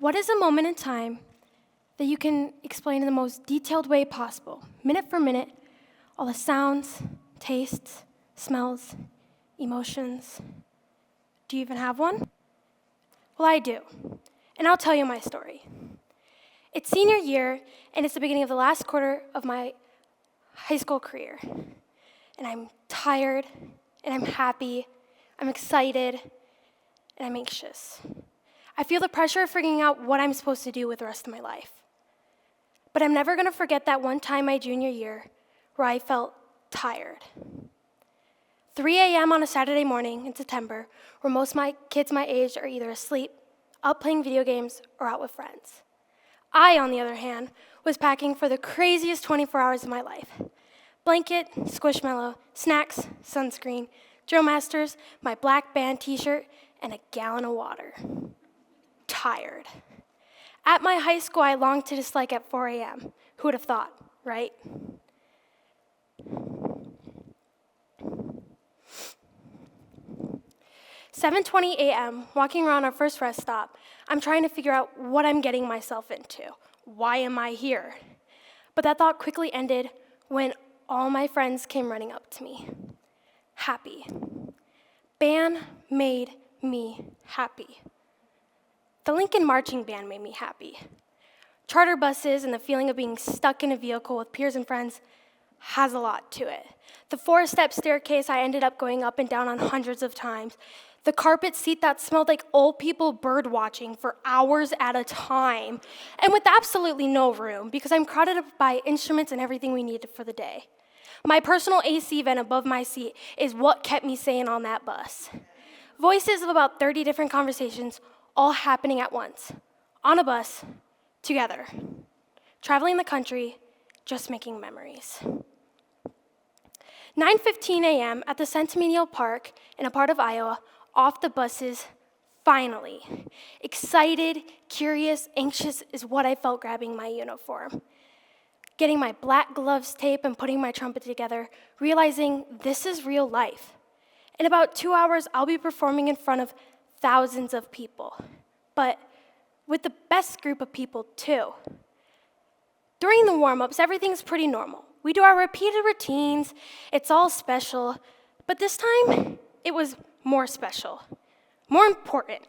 What is a moment in time that you can explain in the most detailed way possible, minute for minute, all the sounds, tastes, smells, emotions? Do you even have one? Well, I do, and I'll tell you my story. It's senior year, and it's the beginning of the last quarter of my high school career. And I'm tired, and I'm happy, I'm excited, and I'm anxious. I feel the pressure of figuring out what I'm supposed to do with the rest of my life. But I'm never gonna forget that one time my junior year where I felt tired. 3 a.m. on a Saturday morning in September, where most of my kids my age are either asleep, out playing video games, or out with friends. I, on the other hand, was packing for the craziest 24 hours of my life. Blanket, Squishmallow, snacks, sunscreen, drill masters, my black band t-shirt, and a gallon of water. Tired. At my high school, I longed to dislike at 4 a.m. Who would have thought, right? "7:20 a.m., walking around our first rest stop, I'm trying to figure out what I'm getting myself into. Why am I here? But that thought quickly ended when all my friends came running up to me. Happy. Band made me happy. The Lincoln Marching Band made me happy. Charter buses and the feeling of being stuck in a vehicle with peers and friends has a lot to it. The 4-step staircase I ended up going up and down on hundreds of times. The carpet seat that smelled like old people bird watching for hours at a time, and with absolutely no room because I'm crowded up by instruments and everything we needed for the day. My personal AC vent above my seat is what kept me sane on that bus. Voices of about 30 different conversations all happening at once, on a bus, together, traveling the country, just making memories. 9:15 a.m. at the Centennial Park in a part of Iowa, off the buses, finally. Excited, curious, anxious is what I felt grabbing my uniform. Getting my black gloves tape and putting my trumpet together, realizing this is real life. In about 2 hours, I'll be performing in front of thousands of people, but with the best group of people too. During the warm-ups, everything's pretty normal. We do our repeated routines, it's all special, but this time, it was more special, more important.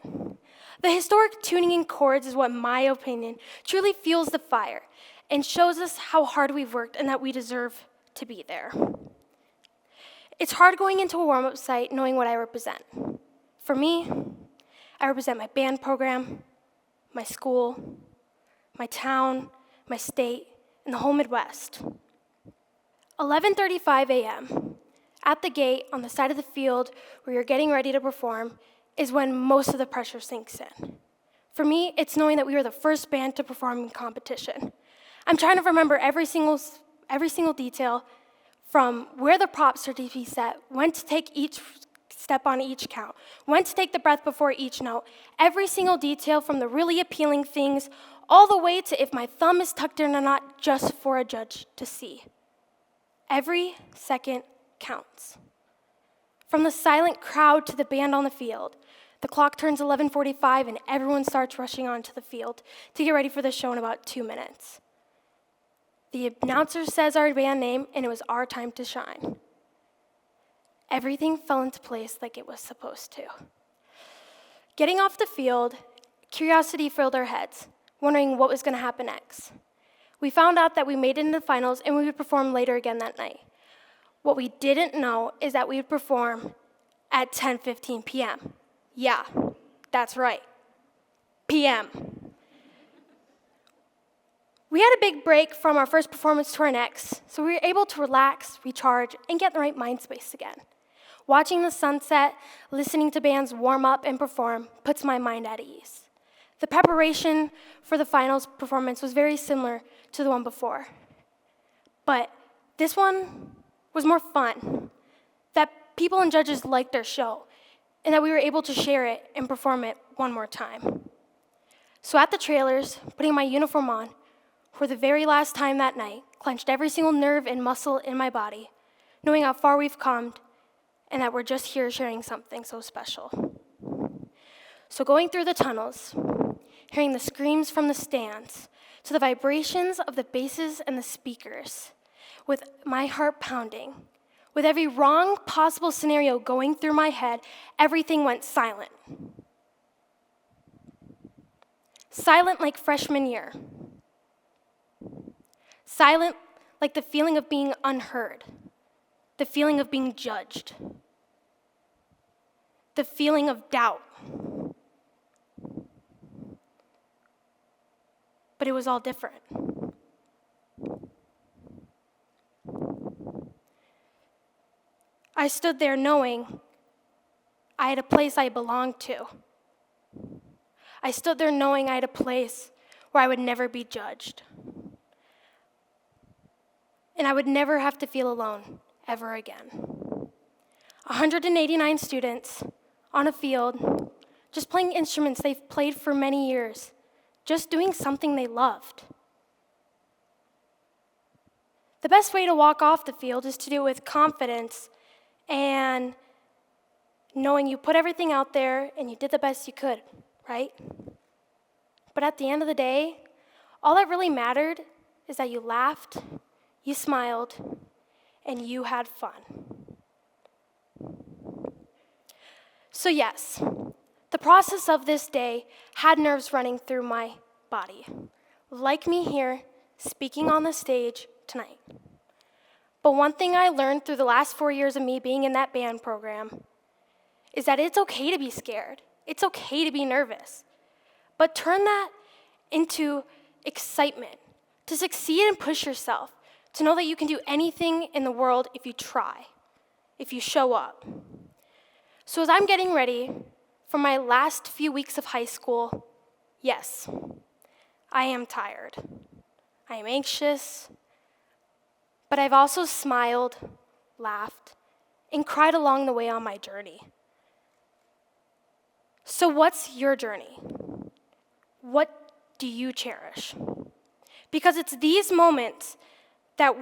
The historic tuning in chords is what, in my opinion, truly fuels the fire and shows us how hard we've worked and that we deserve to be there. It's hard going into a warm-up site knowing what I represent. For me, I represent my band program, my school, my town, my state, and the whole Midwest. 11:35 a.m. At the gate on the side of the field where you're getting ready to perform is when most of the pressure sinks in. For me, it's knowing that we were the first band to perform in competition. I'm trying to remember every single detail, from where the props are to be set, when to take each step on each count, when to take the breath before each note, every single detail from the really appealing things all the way to if my thumb is tucked in or not, just for a judge to see. Every second counts. From the silent crowd to the band on the field, the clock turns 11:45 and everyone starts rushing onto the field to get ready for the show in about 2 minutes. The announcer says our band name and it was our time to shine. Everything fell into place like it was supposed to. Getting off the field, curiosity filled our heads, wondering what was going to happen next. We found out that we made it into the finals and we would perform later again that night. What we didn't know is that we would perform at 10:15 p.m. Yeah, that's right, p.m. We had a big break from our first performance to our next, so we were able to relax, recharge, and get in the right mind space again. Watching the sunset, listening to bands warm up and perform puts my mind at ease. The preparation for the finals performance was very similar to the one before, but this one was more fun, that people and judges liked our show, and that we were able to share it and perform it one more time. So at the trailers, putting my uniform on, for the very last time that night, clenched every single nerve and muscle in my body, knowing how far we've come and that we're just here sharing something so special. So going through the tunnels, hearing the screams from the stands, to the vibrations of the basses and the speakers, with my heart pounding. With every wrong possible scenario going through my head, everything went silent. Silent like freshman year. Silent like the feeling of being unheard, the feeling of being judged, the feeling of doubt. But it was all different. I stood there knowing I had a place I belonged to. I stood there knowing I had a place where I would never be judged. And I would never have to feel alone ever again. 189 students on a field, just playing instruments they've played for many years, just doing something they loved. The best way to walk off the field is to do it with confidence and knowing you put everything out there and you did the best you could, right? But at the end of the day, all that really mattered is that you laughed, you smiled, and you had fun. So yes, the process of this day had nerves running through my body, like me here speaking on the stage tonight. But one thing I learned through the last 4 years of me being in that band program is that it's okay to be scared. It's okay to be nervous. But turn that into excitement, to succeed and push yourself, to know that you can do anything in the world if you try, if you show up. So as I'm getting ready for my last few weeks of high school, yes, I am tired. I am anxious, but I've also smiled, laughed, and cried along the way on my journey. So what's your journey? What do you cherish? Because it's these moments that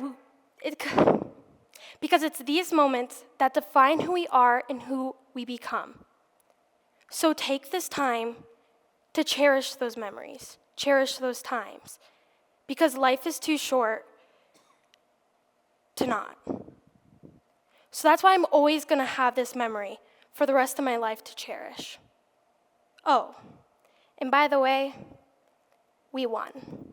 define who we are and who we become. So take this time to cherish those memories, cherish those times, because life is too short to not. So that's why I'm always going to have this memory for the rest of my life to cherish. Oh, and by the way, we won.